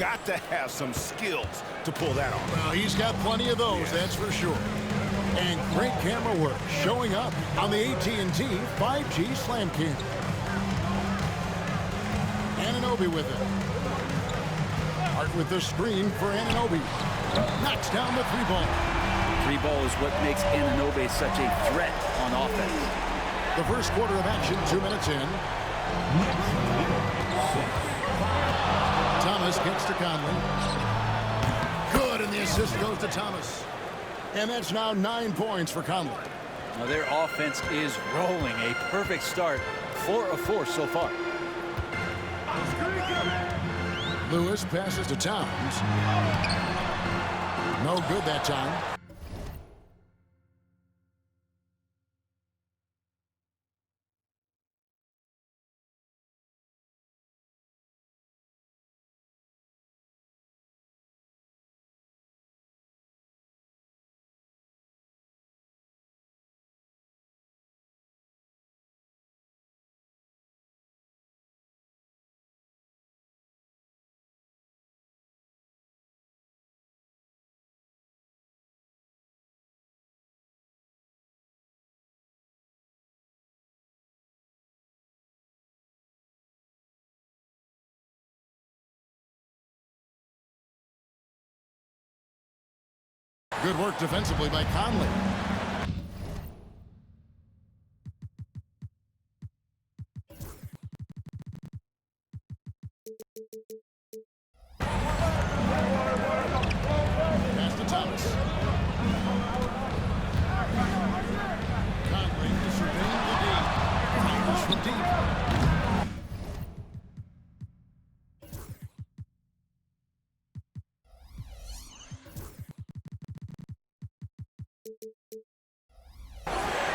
got to have some skills to pull that off. Well, he's got plenty of those, that's for sure. And great camera work showing up on the AT&T 5G Slam Cam. Anunoby with it. Hart with the screen for Anunoby. Knocks down the three ball. Three ball is what makes Anunoby such a threat on offense. The first quarter of action, 2 minutes in. Thomas gets to Conley. Good, and the assist goes to Thomas. And that's now 9 points for Conley. Now their offense is rolling. A perfect start. 4 of 4 so far. Lewis passes to Towns. No good that time. Good work defensively by Conley. Pass to Thomas. Conley surveying the deep. Fires from deep.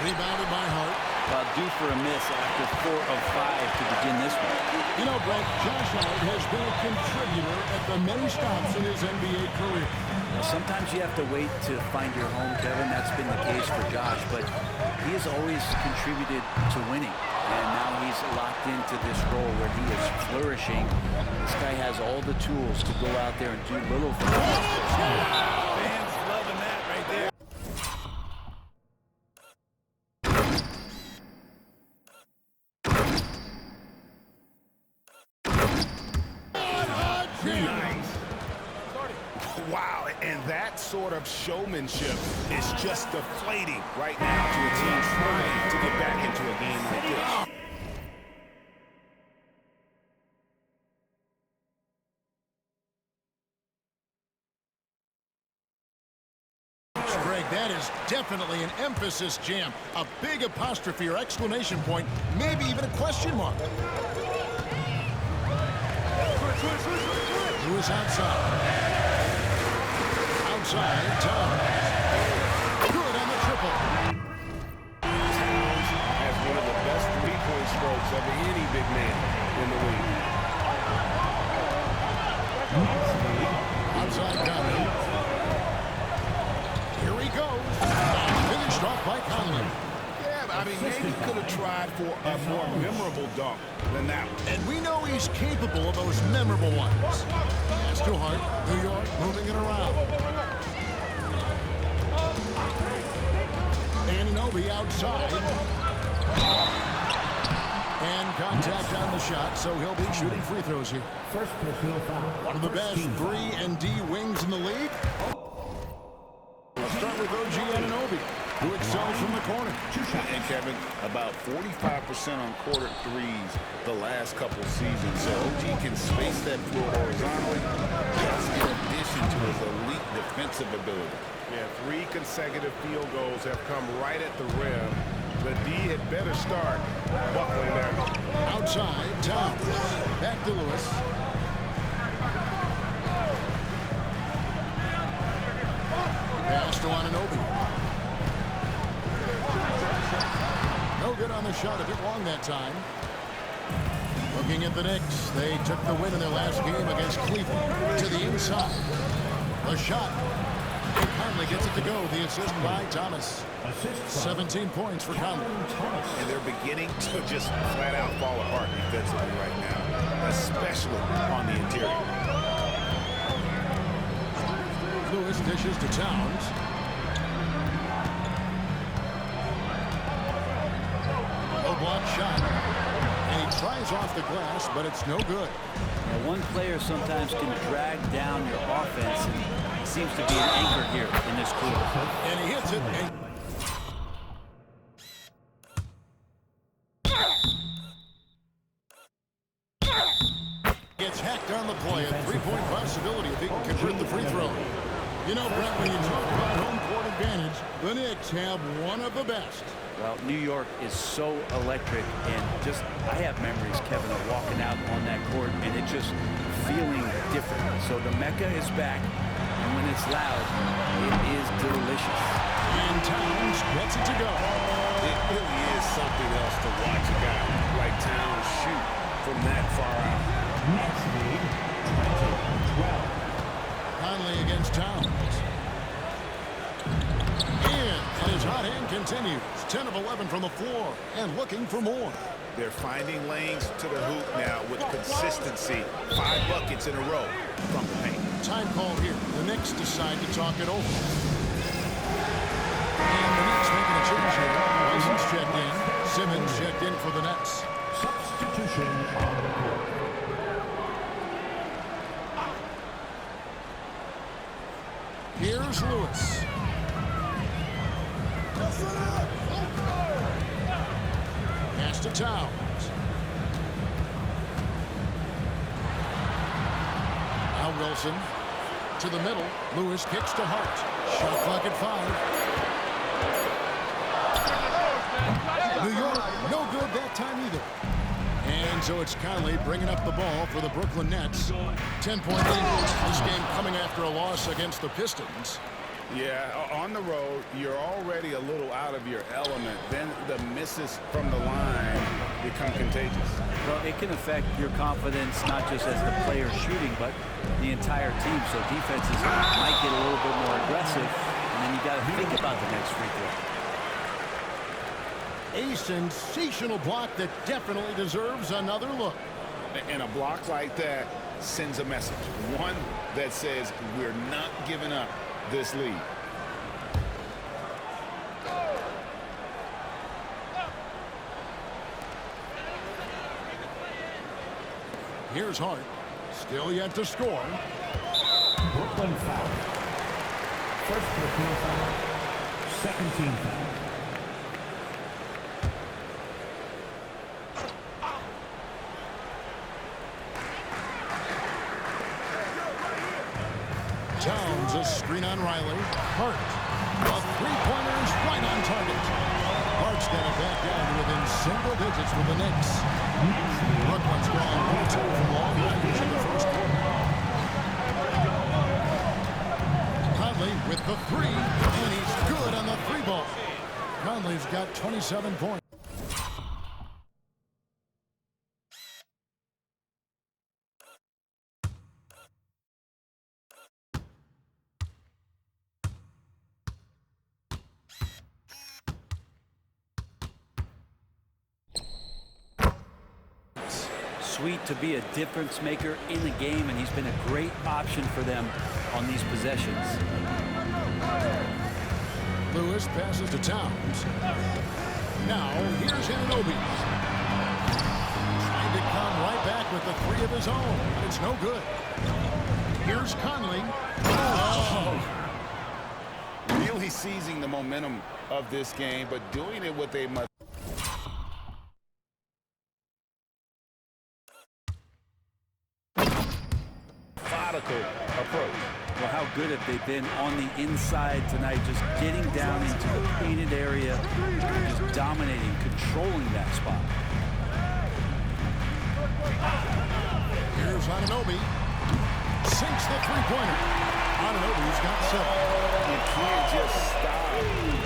Rebounded by Hart. Due for a miss after 4 of 5 to begin this one. You know, Brett, Josh Hart has been a contributor at the many stops in his NBA career. Sometimes you have to wait to find your home, Kevin. That's been the case for Josh, but he has always contributed to winning. And now he's locked into this role where he is flourishing. This guy has all the tools to go out there and do little things. Fans loving that right there. Wow, and that sort of showmanship is just deflating right now to a team trying to get back into a game like this. Greg, that is definitely an emphasis jam. A big apostrophe or exclamation point, maybe even a question mark. Lewis outside. Outside, Towns. Good on the triple. Towns has one of the best three-point strokes of any big man in the league. Outside Conley. Here he goes. Finished off by Conley. Yeah, I mean, maybe could have tried for a more memorable dunk than that one. And we know he's capable of those memorable ones. Pass to Hart. New York moving it around. Anunoby outside. And contact on the shot, so he'll be shooting free throws here. First personal foul. One of the best 3 and D wings in the league. Let's start with OG Anunoby, who excels from the corner. And Kevin, about 45% on quarter threes the last couple seasons. So OG can space that floor horizontally, just in addition to his elite defensive ability. Yeah, 3 consecutive field goals have come right at the rim. The D had better start buckling there. Outside, Towns. Back to Lewis. Pass to Anunoby. No good on the shot. A bit long that time. Looking at the Knicks, they took the win in their last game against Cleveland to the inside. The shot. And Conley gets it to go. The assist by Thomas. 17 points for Conley. And they're beginning to just flat out fall apart defensively right now, especially on the interior. Lewis dishes to Towns. Low block shot. And he tries off the glass, but it's no good. Now, one player sometimes can drag down your offense, and he seems to be an anchor here in this quarter. And he hits it. Gets hacked on the play. A three-point possibility if he can convert the free throw. You know, Brett, when you talk about home court advantage, the Knicks have one of the best. Well, New York is so electric, and just I have memories, Kevin, of walking out on that court and it just feeling different. So the Mecca is back, and when it's loud, it is delicious. And Towns gets it to go. It really is something else to watch a guy like Towns shoot from that far out. Next lead, 20-12. Conley against Towns. And his hot hand continues. 10 of 11 from the floor and looking for more. They're finding lanes to the hoop now with consistency. 5 buckets in a row from the paint. Time call here. The Knicks decide to talk it over. And the Knicks making a change here. Rison's checked in. Simmons checked in for the Nets. Substitution on the court. Here's Lewis. Pass to Towns. Now Wilson to the middle. Lewis kicks to Hart. Shot clock at 5. New York, no good that time either. And so it's Conley bringing up the ball for the Brooklyn Nets. 10-point lead. This game coming after a loss against the Pistons. Yeah, on the road, you're already a little out of your element. Then the misses from the line become contagious. Well, it can affect your confidence, not just as the player shooting, but the entire team. So defenses might get a little bit more aggressive, and then you got to think about the next free throw. A sensational block that definitely deserves another look. And a block like that sends a message. One that says we're not giving up this lead. Here's Hart. Still yet to score. Brooklyn foul. First personal foul. Second team foul. Towns, a screen on Riley. Hart. A three-pointer is right on target. Hart's got it back down to within single digits with the Knicks. Brooklyn's gone 1-2 from long range in the first quarter. Conley with the three, and he's good on the three ball. Conley's got 27 points. Sweet to be a difference maker in the game, and he's been a great option for them on these possessions. Lewis passes to Towns. Now here's Anunoby. Trying to come right back with the three of his own, but it's no good. Here's Conley. Oh. Really seizing the momentum of this game, but doing it with a much approach. Well, how good have they been on the inside tonight, just getting down into the painted area, just dominating, controlling that spot. Here's Anunoby. Sinks the three-pointer. Anunoby's got 7. You can't just stop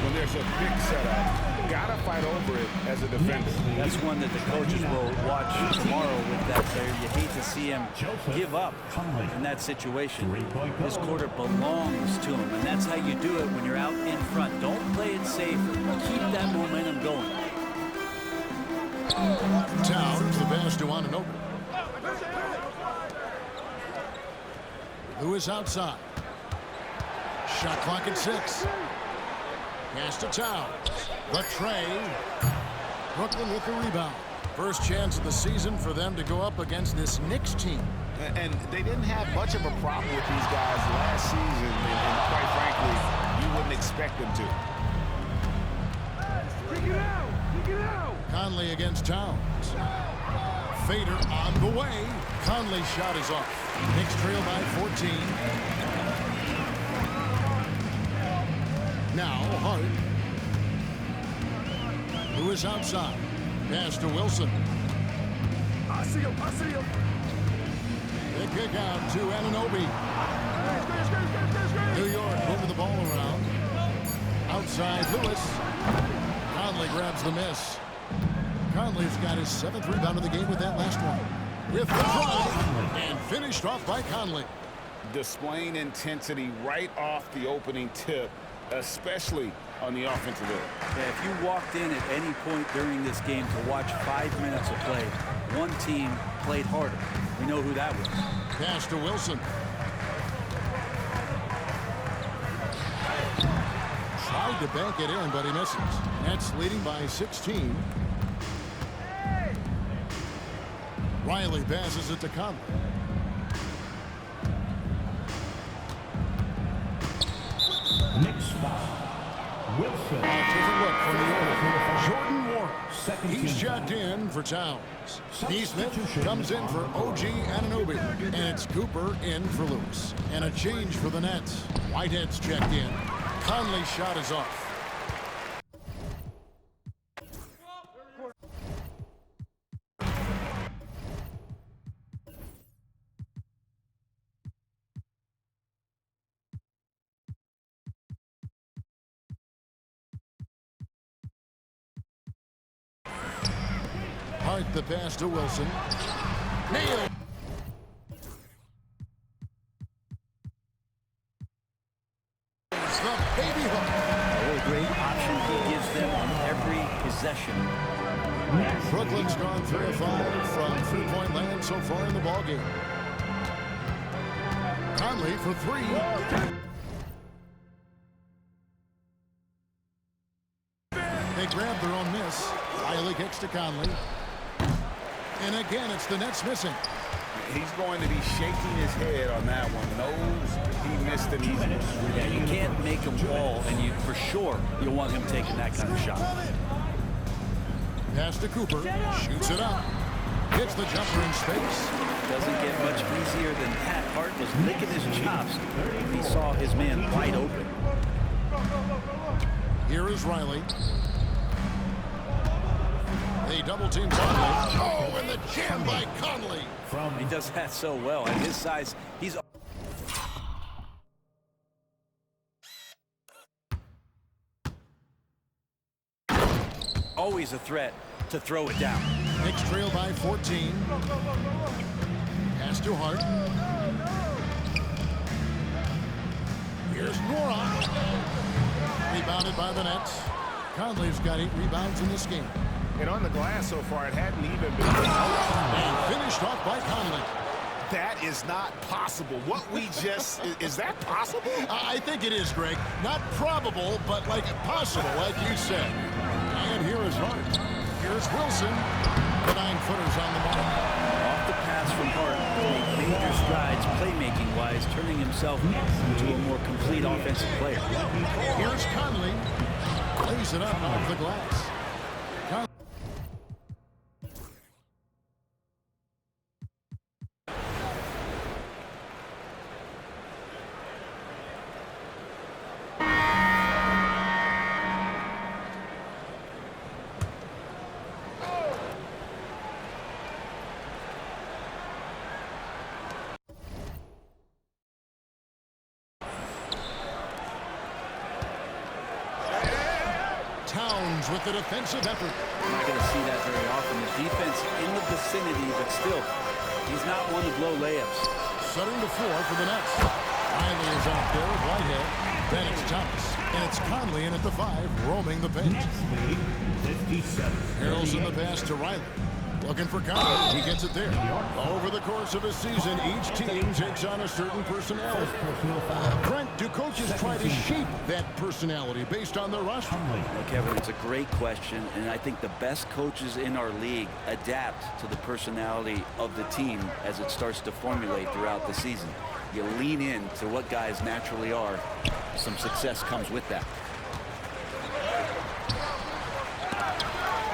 when there's a big setup. Gotta fight over it as a defender. That's one that the coaches will watch tomorrow with that player. You hate to see him give up in that situation. This quarter belongs to him, and that's how you do it when you're out in front. Don't play it safe. Keep that momentum going. Towns, the pass to Anunoby. Lewis outside. Shot clock at 6. Pass to Towns. The tray. Brooklyn with the rebound. First chance of the season for them to go up against this Knicks team. And they didn't have much of a problem with these guys last season, and quite frankly, you wouldn't expect them to. Conley against Towns. Fader on the way. Conley's shot is off. Knicks trail by 14. Now Hart. Lewis outside. Pass to Wilson. I see him. They kick out to Anunoby. New York moving the ball around. Outside Lewis. Conley grabs the miss. Conley's got his 7th rebound of the game with that last one. With the drive, and finished off by Conley. Displaying intensity right off the opening tip, especially on the offensive end. Yeah, if you walked in at any point during this game to watch 5 minutes of play, one team played harder. We know who that was. Pass to Wilson. Tried to bank it in, but he misses. Nets leading by 16. Riley passes it to Conley. Knicks foul. Wilson. Different look from the order. Jordan Moore. Second He's team checked in for Towns. Neesmith comes in for OG Anunoby. And it's Cooper in for Lewis. And a change for the Nets. Whitehead's checked in. Conley's shot is off. Hart the pass to Wilson. Nailed. It's the baby hook. What a great option he gives them on every possession. Brooklyn's gone 3 of 5 from three-point land so far in the ballgame. Conley for 3. They grab their own miss. Riley kicks to Conley. And again, it's the Nets missing. He's going to be shaking his head on that one. Knows he missed an easy one. Yeah, you can't make him wall, and you for sure you'll want him taking that kind of shot. Pass to Cooper. Shoots it up. Hits the jumper in space. Doesn't get much easier than that. Hart was licking his chops. He saw his man wide open. Here is Riley. They double team Conley. Oh, and the jam by Conley. He does that so well. At his size, he's always a threat to throw it down. Knicks trail by 14. Pass to Hart. Here's Nora. Rebounded by the Nets. Conley's got 8 rebounds in this game. And on the glass so far, it hadn't even been. And finished off by Conley. That is not possible. What we just, is that possible? I think it is, Greg. Not probable, but like possible, like you said. And here is Hart. Here's Wilson. The 9-footers on the mark. Off the pass from Hart, made major strides playmaking-wise, turning himself into a more complete offensive player. Here's Conley. Lays it up off the glass. Towns with the defensive effort. I'm not going to see that very often. The defense in the vicinity, but still, he's not one to blow layups. Setting the floor for the Nets. Riley is out there with Whitehead. Then it's Thomas. And it's Conley in at the 5, roaming the paint. Nets lead 57. Harrell's in the pass to Riley. Looking for Conley. He gets it there. Over the course of a season, each team takes on a certain personality. Brent, do coaches try to shape that personality based on their roster? Well, Kevin, it's a great question, and I think the best coaches in our league adapt to the personality of the team as it starts to formulate throughout the season. You lean in to what guys naturally are. Some success comes with that.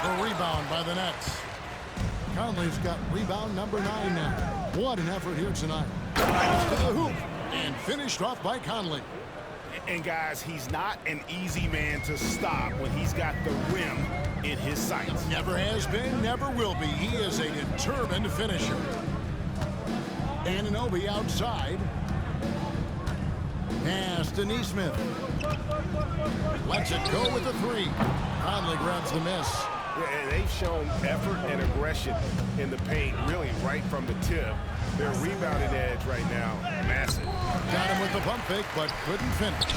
The rebound by the Nets. Conley's got rebound number 9 now. What an effort here tonight. Drives to the hoop and finished off by Conley. And guys, he's not an easy man to stop when he's got the rim in his sights. Never has been, never will be. He is a determined finisher. Anunoby outside. Pass to Neesmith. Lets it go with the 3. Conley grabs the miss. Yeah, and they've shown effort and aggression in the paint, really right from the tip. Their rebounding edge right now, massive. Got him with the pump fake, but couldn't finish.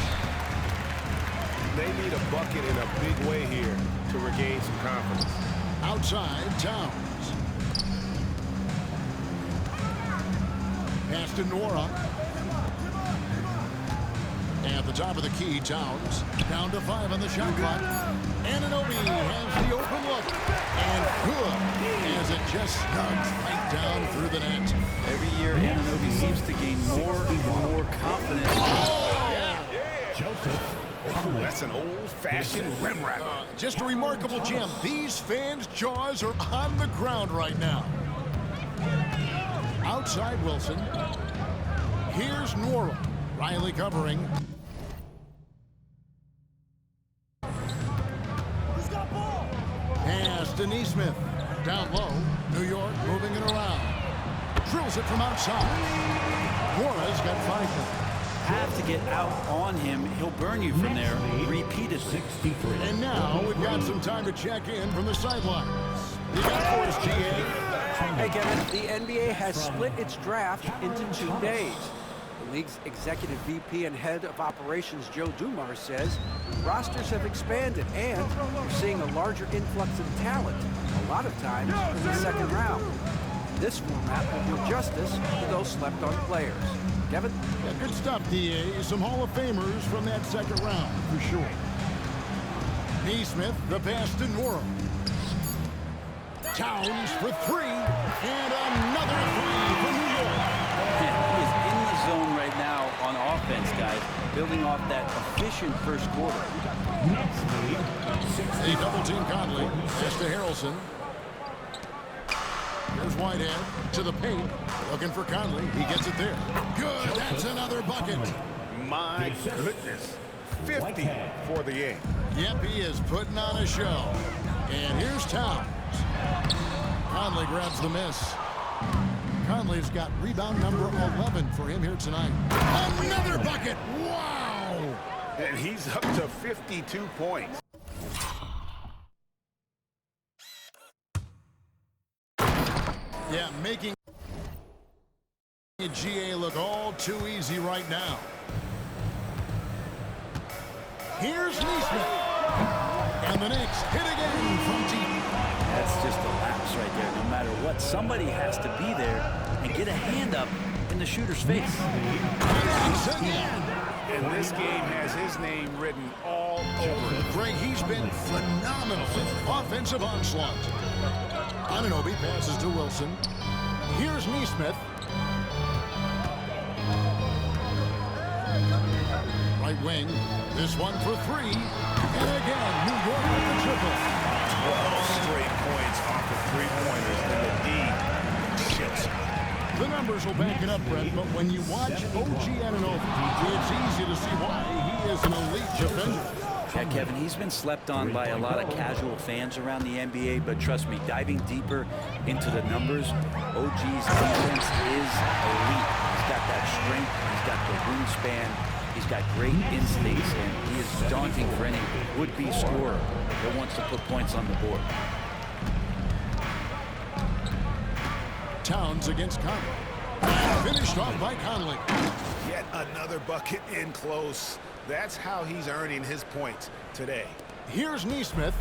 They need a bucket in a big way here to regain some confidence. Outside, Towns. Pass to Nora. At the top of the key, Towns. Down to 5 on the shot clock. Anunoby has the open look. And good, as it just snugs right down through the net. Every year, Anunoby seems to gain more and more confidence. Joseph. That's an old-fashioned rim wrapper. Just a remarkable gem. These fans' jaws are on the ground right now. Outside Wilson. Here's Nora. Riley covering. Pass to Neesmith. Down low. New York moving it around. Drills it from outside. Nora's got 5 points. Have to get out on him. He'll burn you from there repeatedly. 63. And now we've got some time to check in from the sidelines. You got for us, GA. Hey, Kevin, the NBA has split its draft into 2 days. The league's executive VP and head of operations, Joe Dumars, says rosters have expanded and we're seeing a larger influx of talent, a lot of times in the second round. This format will do justice to those slept-on players. Kevin? Yeah, good stuff, DA. Some Hall of Famers from that second round, for sure. Neesmith, the pass to Nora. Towns for 3, and another 3 for New York. He is in the zone right now on offense, guys, building off that efficient first quarter. Next lead. They double-team Conley. Pass to Harrelson. Here's Whitehead to the paint. Looking for Conley. He gets it there. Good. That's another bucket. My goodness. 50 for the game. Yep, he is putting on a show. And here's Towns. Conley grabs the miss. Conley's got rebound number 11 for him here tonight. Another bucket. Wow. And he's up to 52 points. Yeah, making GA look all too easy right now. Here's Neesmith. And the Knicks hit again from deep. That's just a lapse right there. No matter what, somebody has to be there and get a hand up in the shooter's face. Knicks again. And this game has his name written all over it. Greg, he's been phenomenal. Offensive onslaught. Anunoby passes to Wilson. Here's Neesmith. Right wing. This one for 3. And again, New York with the triple. 12 straight points off the three-pointers, and the D shifts. The numbers will back it up, Brett, but when you watch OG Anunoby, it's easy to see why he is an elite defender. Yeah, Kevin, he's been slept on by a lot of casual fans around the NBA, but trust me, diving deeper into the numbers, OG's defense is elite. He's got that strength, he's got the wingspan, he's got great instincts, and he is daunting for any would-be scorer that wants to put points on the board. Towns against Conley. Finished off by Conley. Yet another bucket in close. That's how he's earning his points today. Here's Neesmith.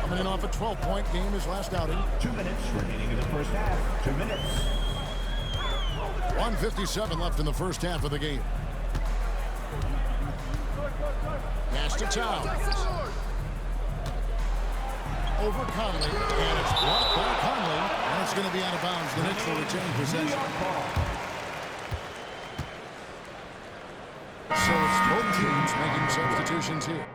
Coming in off a 12-point game his last outing. 2 minutes remaining in the first half. 2 minutes. 1:57 left in the first half of the game. Pass to Towns. Over Conley, and it's blocked by Conley. And it's going to be out of bounds. The Knicks will retain possession. So it's both teams making substitutions here.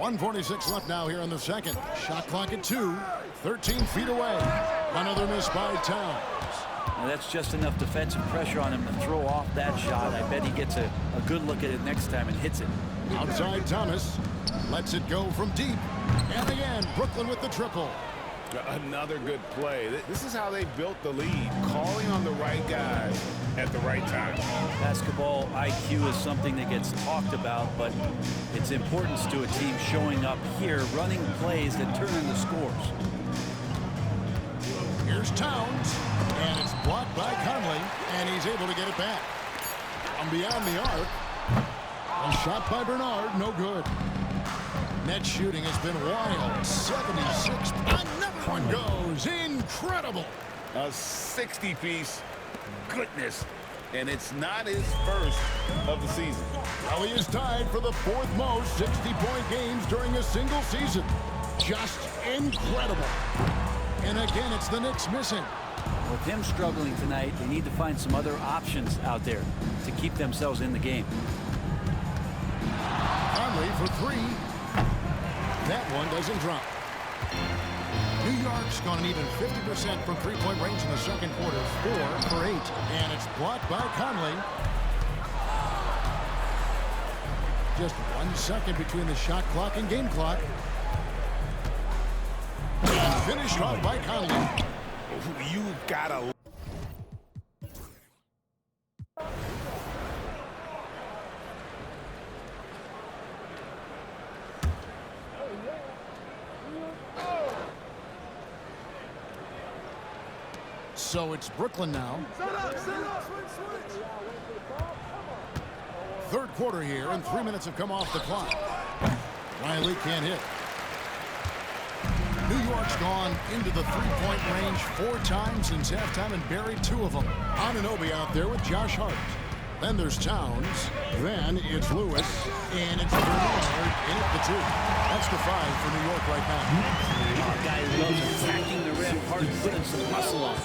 .146 left now here in the second. Shot clock at 2. 13 feet away. Another miss by Towns. Now that's just enough defensive pressure on him to throw off that shot. I bet he gets a good look at it next time and hits it. Outside Thomas. Lets it go from deep. And again, Brooklyn with the triple. Another good play. This is how they built the lead, calling on the right guys at the right time. Basketball IQ is something that gets talked about, but its importance to a team showing up here, running plays that turn into scores. Here's Towns, and it's blocked by Conley, and he's able to get it back. From beyond the arc, a shot by Bernard, no good. Net shooting has been wild. 76. Another one goes. Incredible. A 60-piece. Goodness. And it's not his first of the season. Well, he is tied for the 4th most 60-point games during a single season. Just incredible. And again, it's the Knicks missing. With him struggling tonight, they need to find some other options out there to keep themselves in the game. Conley for 3. That one doesn't drop. New York's gone an even 50% from three-point range in the second quarter. 4 for 8. And it's blocked by Conley. Just 1 second between the shot clock and game clock. And finished off by Conley. You gotta. So it's Brooklyn now. Third quarter here, and 3 minutes have come off the clock. Riley can't hit. New York's gone into the three-point range 4 times since halftime and buried 2 of them. Anunoby out there with Josh Hart. Then there's Towns. Then it's Lewis. And it's Bernard in at the 2. That's the 5 for New York right now. The guy loves attacking the rim hard, putting some muscle on.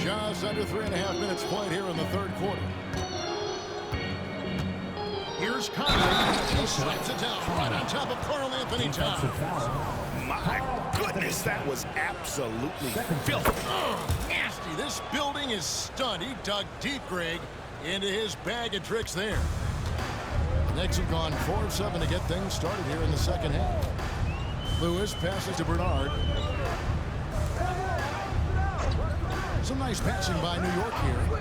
Just under 3.5 minutes played here in the third quarter. Here's Conley. He slaps it down right on top of Karl Anthony Towns. My goodness, that was absolutely filthy. Oh, nasty. This building is stunned. He dug deep, Greg, into his bag of tricks there. The Knicks have gone 4 of 7 to get things started here in the second half. Lewis passes to Bernard. Some nice passing by New York here.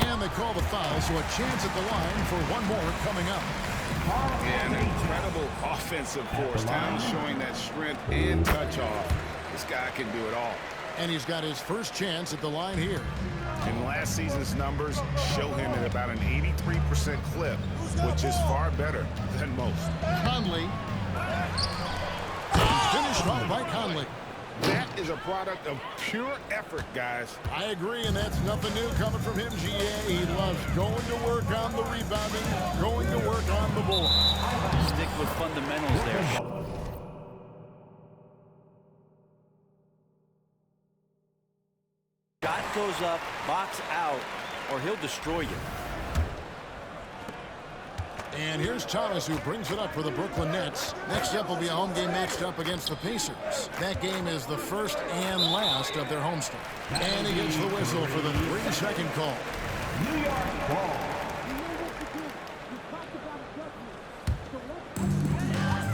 And they call the foul, so a chance at the line for one more coming up. An incredible offensive force. Towns showing that strength and touch off. This guy can do it all. And he's got his first chance at the line here. And last season's numbers show him at about an 83% clip, which is far better than most. Conley. And finished off by Conley. That is a product of pure effort, guys. I agree, and that's nothing new coming from him, GA. He loves going to work on the rebounding, going to work on the board. Stick with fundamentals there. Shot goes up, box out, or he'll destroy you. And here's Thomas, who brings it up for the Brooklyn Nets. Next up will be a home game matched up against the Pacers. That game is the first and last of their homestand. And he gets the whistle for the 3-second call. New York ball.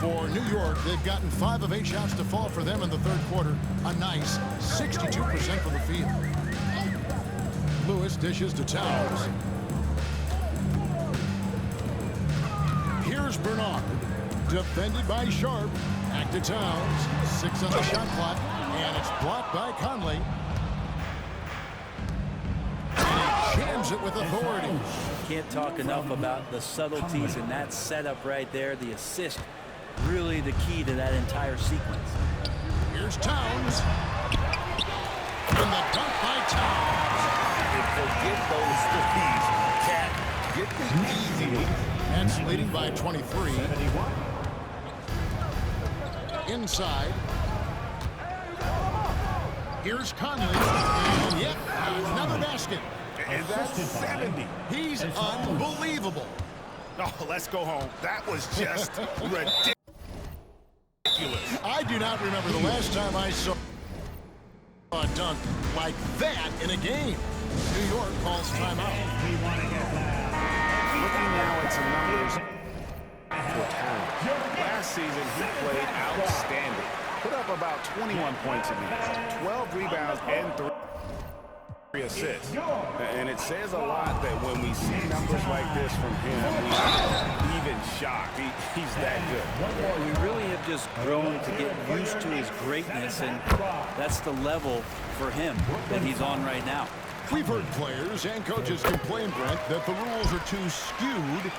For New York, they've gotten 5 of 8 shots to fall for them in the third quarter. A nice 62% from the field. Lewis dishes to Towns. Here's Bernard. Defended by Sharp. Back to Towns. 6 on the shot clock. And it's blocked by Conley. And he jams it with authority. Can't talk enough about the subtleties in that setup right there. The assist, really the key to that entire sequence. Here's Towns. And the dunk by Towns. And forget those threes. Cat, get the easy ones. Nets leading by 23. Inside. Here's Conley. And yep, another basket. And that's 70. He's unbelievable. Oh, let's go home. That was just ridiculous. I do not remember the last time I saw a dunk like that in a game. New York calls timeout. Looking now at some numbers for Towns. Last season, he played outstanding. Put up about 21 points a game, 12 rebounds, and 3 assists. And it says a lot that when we see numbers like this from him, we're even shocked. He's that good. We really have just grown to get used to his greatness, and that's the level for him that he's on right now. We've heard players and coaches complain, Brent, that the rules are too skewed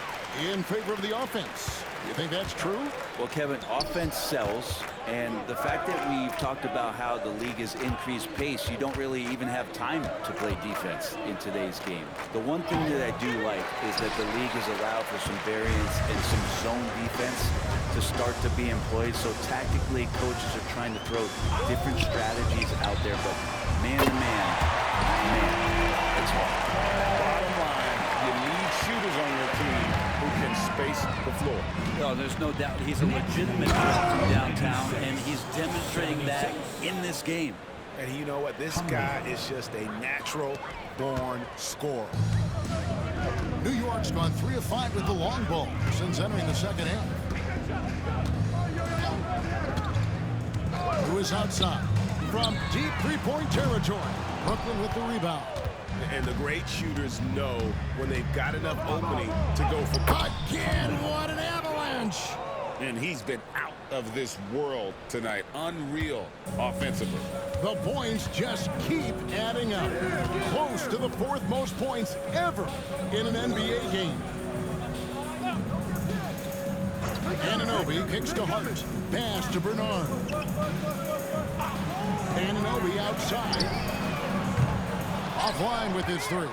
in favor of the offense. You think that's true? Well, Kevin, offense sells, and the fact that we've talked about how the league has increased pace, you don't really even have time to play defense in today's game. The one thing that I do like is that the league has allowed for some variance and some zone defense to start to be employed. So tactically, coaches are trying to throw different strategies out there, but man-to-man, it's hard. Bottom line, you need shooters on your team who can space the floor. No, there's no doubt he's a legitimate threat from downtown, and hehe's demonstrating that in this game. And you know what? This guy is just a natural-born scorer. New York's gone 3 of 5 with the long ball since entering the second half. Who is outside from deep three-point territory. Brooklyn with the rebound. And the great shooters know when they've got enough opening to go for Again, what an avalanche! And he's been out of this world tonight. Unreal offensively. The points just keep adding up. Close to the 4th most points ever in an NBA game. Anunoby kicks to Hart. Pass to Bernard. Anunoby outside. Offline with his 3.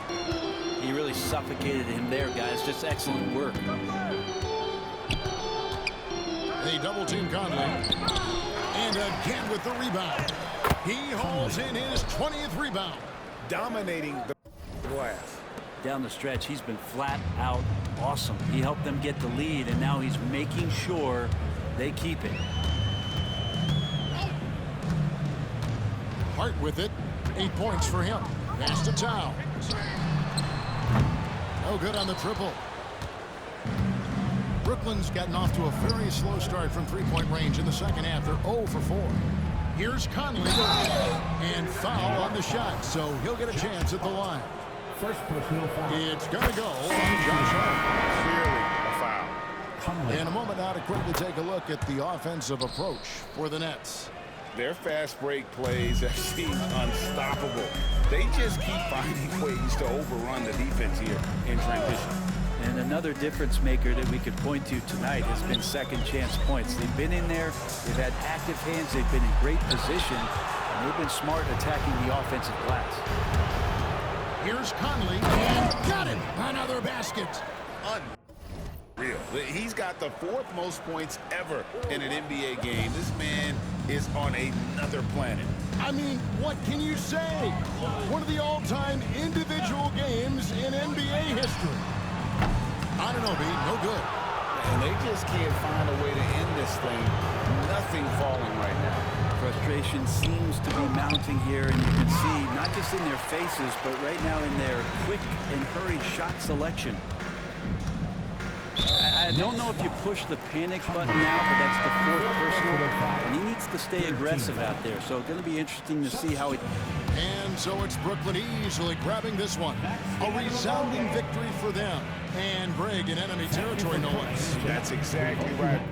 He really suffocated him there, guys. Just excellent work. They double team Conley. And again with the rebound. He holds in his 20th rebound. dominating the glass. Down the stretch, he's been flat out awesome. He helped them get the lead, and now he's making sure they keep it. Hart with it. 8 points for him. Pass to Towns. No good on the triple. Brooklyn's gotten off to a very slow start from three-point range in the second half. They're 0 for 4. Here's Conley. And foul on the shot, so he'll get a chance at the line. First personal foul. It's going to go on Josh Hart. Clearly a foul. In a moment now to quickly take a look at the offensive approach for the Nets. Their fast break plays have seemed unstoppable. They just keep finding ways to overrun the defense here in transition. And another difference maker that we could point to tonight has been second chance points. They've been in there, they've had active hands, they've been in great position, and they've been smart attacking the offensive glass. Here's Conley, and got it! Another basket. Unreal. He's got the 4th most points ever in an NBA game. This man is on another planet. I mean, what can you say? One of the all-time individual games in NBA history. Anunoby, no good. And they just can't find a way to end this thing. Nothing falling right now. Frustration seems to be mounting here, and you can see not just in their faces, but right now in their quick and hurried shot selection. I don't know if you push the panic button now, but that's the 4th personal, and he needs to stay aggressive out there. So it's going to be interesting to see how it. And And so it's Brooklyn easily grabbing this one. A resounding victory for them. And Greg in enemy territory, no less. That's exactly right.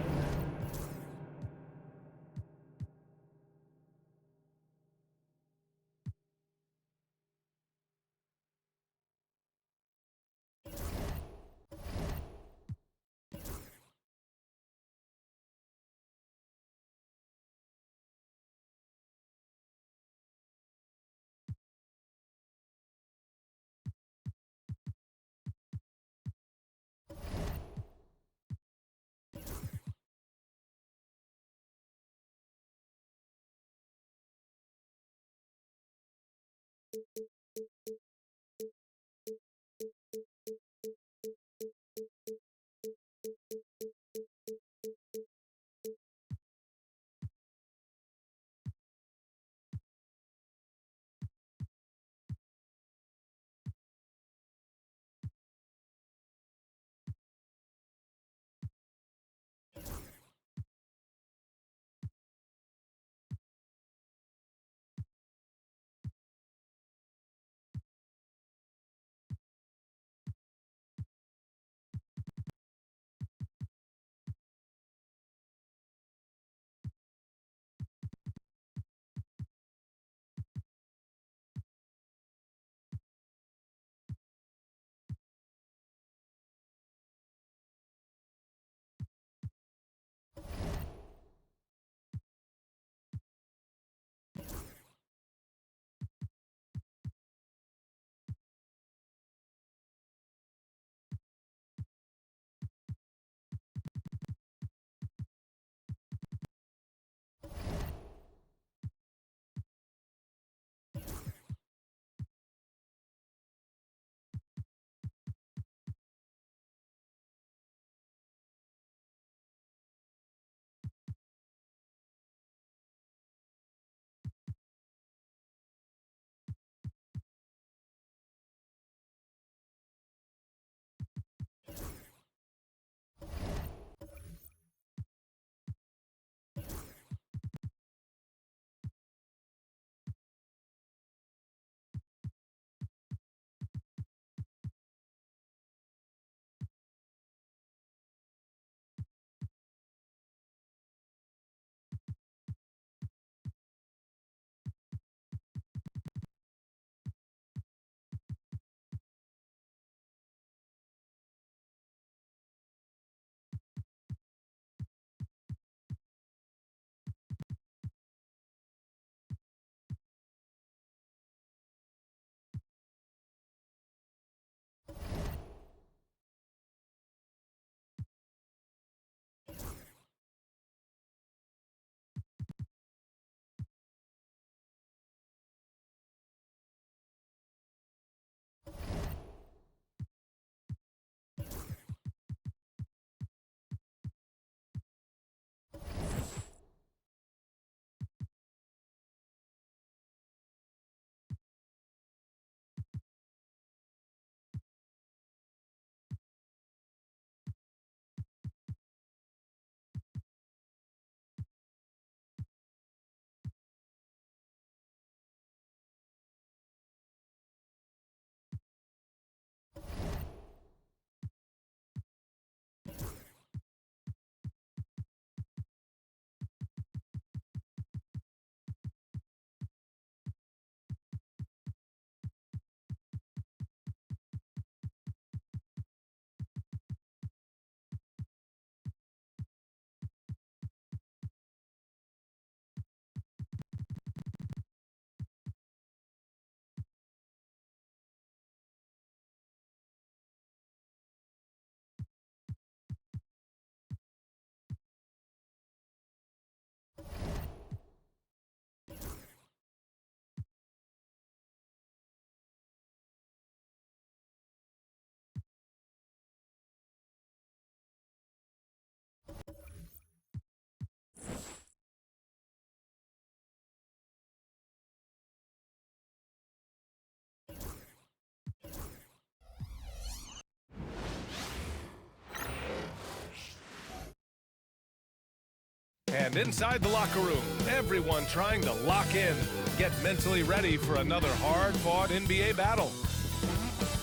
And inside the locker room, everyone trying to lock in, get mentally ready for another hard-fought NBA battle.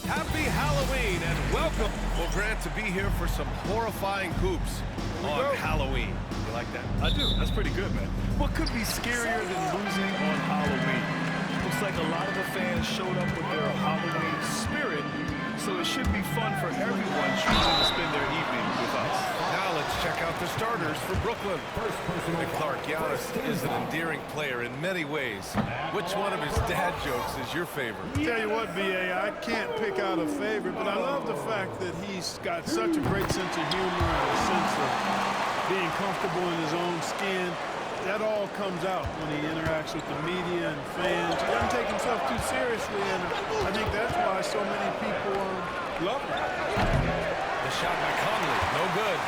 Happy Halloween and welcome. Well, Grant, to be here for some horrifying hoops on Halloween. You like that? I do. That's pretty good, man. What could be scarier than losing on Halloween? Looks like a lot of the fans showed up with their Halloween spirit, so it should be fun for everyone choosing to spend their evening with us. Now let's check out the starters for Brooklyn. Clark, Giannis is an endearing player in many ways. Which one of his dad jokes is your favorite? Tell you what, B.A., I can't pick out a favorite, but I love the fact that he's got such a great sense of humor and a sense of being comfortable in his own skin. That all comes out when he interacts with the media and fans. He doesn't take himself too seriously, and I think that's why so many people love him. The shot by Conley, no good.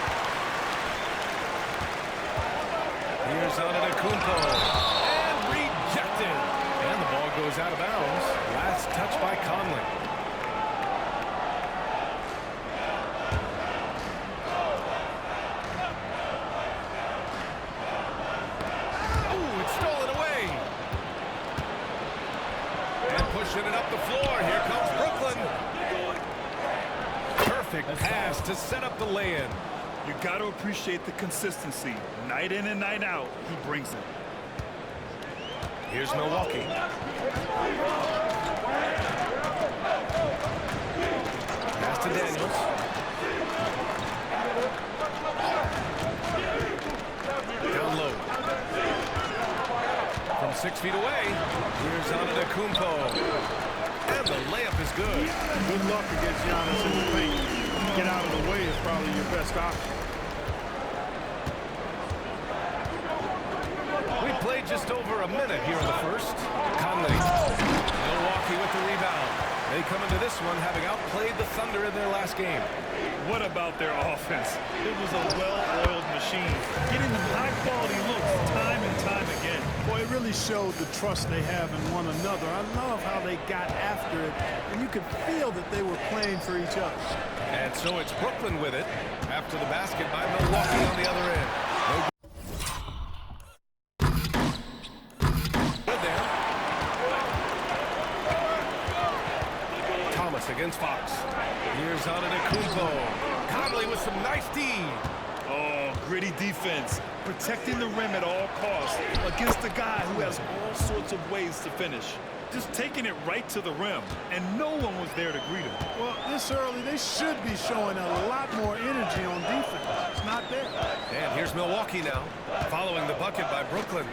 Here's Antetokounmpo, and rejected. And the ball goes out of bounds. Last touch by Conley. Ooh, it's stolen away. And pushing it up the floor. Here comes Brooklyn. Perfect pass to set up the lay-in. You got to appreciate the consistency. Night in and night out, he brings it. Here's Milwaukee. Pass to Daniels. Down low. From 6 feet away, here's Antetokounmpo. And the layup is good. Good luck against Giannis in the paint. Get out of the way is probably your best option. We played just over a minute here in the first. Conley. Milwaukee with the rebound. They come into this one having outplayed the Thunder in their last game. What about their offense? It was a well-oiled machine, getting them high-quality looks time and time again. Boy, it really showed the trust they have in one another. I love how they got after it, and you could feel that they were playing for each other. And so it's Brooklyn with it after the basket by Milwaukee on the other end. Good there. Thomas against Fox. Here's Antetokounmpo. Conley with some nice D. Oh, gritty defense, protecting the rim at all costs against a guy who has all sorts of ways to finish. Just taking it right to the rim, and no one was there to greet him. Well, this early, they should be showing a lot more energy on defense. It's not there. And here's Milwaukee now, following the bucket by Brooklyn.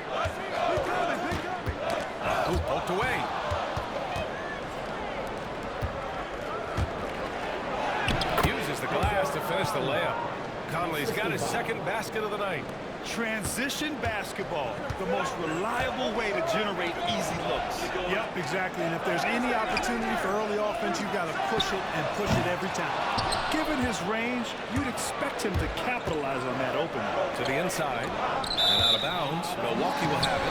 Ooh, poked away. Uses the glass to finish the layup. Conley's got his second basket of the night. Transition basketball, the most reliable way to generate easy looks. Yep, exactly. And if there's any opportunity for early offense, you've got to push it and push it every time. Given his range, you'd expect him to capitalize on that opening. To the inside and out of bounds. Milwaukee will have it.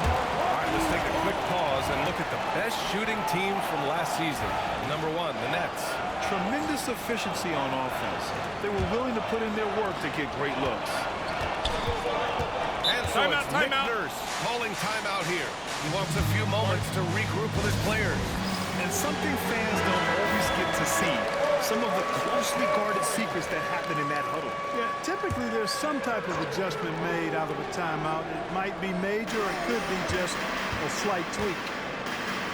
All right, let's take a quick pause and look at the best shooting teams from last season. Number one, the Nets. Tremendous efficiency on offense. They were willing to put in their work to get great looks. And so it's Nick Nurse calling timeout here. He wants a few moments to regroup with his players. And something fans don't always get to see. Some of the closely guarded secrets that happen in that huddle. Yeah, typically there's some type of adjustment made out of a timeout. It might be major or it could be just a slight tweak.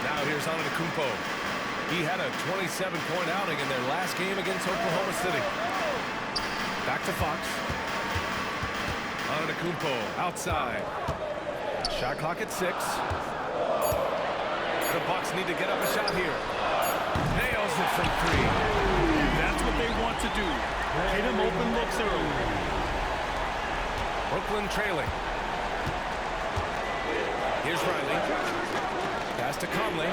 Now here's Antetokounmpo. He had a 27-point outing in their last game against Oklahoma City. Back to Fox. Antetokounmpo outside. Shot clock at 6. The Bucks need to get up a shot here. Nails it from 3. That's what they want to do. Hit him open looks early. Brooklyn trailing. Here's Riley. Pass to Conley.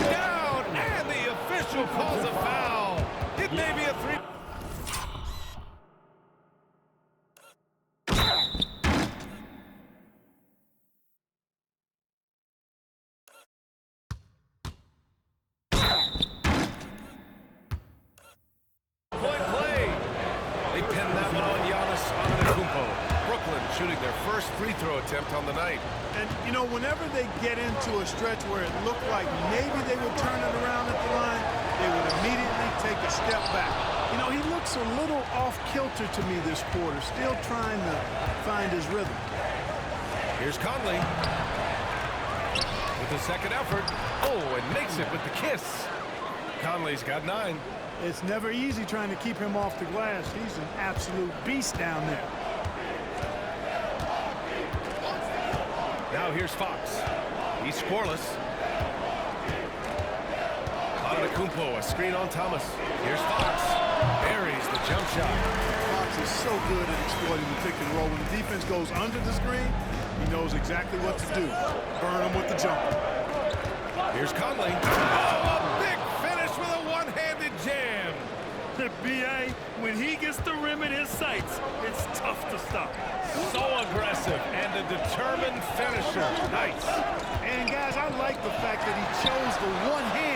Down, and the official calls a foul. It may be a 3. first free throw attempt on the night. And, you know, whenever they get into a stretch where it looked like maybe they would turn it around at the line, they would immediately take a step back. You know, he looks a little off-kilter to me this quarter, still trying to find his rhythm. Here's Conley with the second effort. Oh, and makes it with the kiss. Conley's got 9. It's never easy trying to keep him off the glass. He's an absolute beast down there. Now here's Fox. He's scoreless. Antetokounmpo, a screen on Thomas. Here's Fox. Buries the jump shot. Fox is so good at exploiting the pick and roll. When the defense goes under the screen, he knows exactly what to do. Burn him with the jumper. Here's Conley. Oh, a big finish with a one-handed jam. The B.A., when he gets the rim in his sights, it's tough to stop. So aggressive and a determined finisher. Nice. And, guys, I like the fact that he chose the one-hand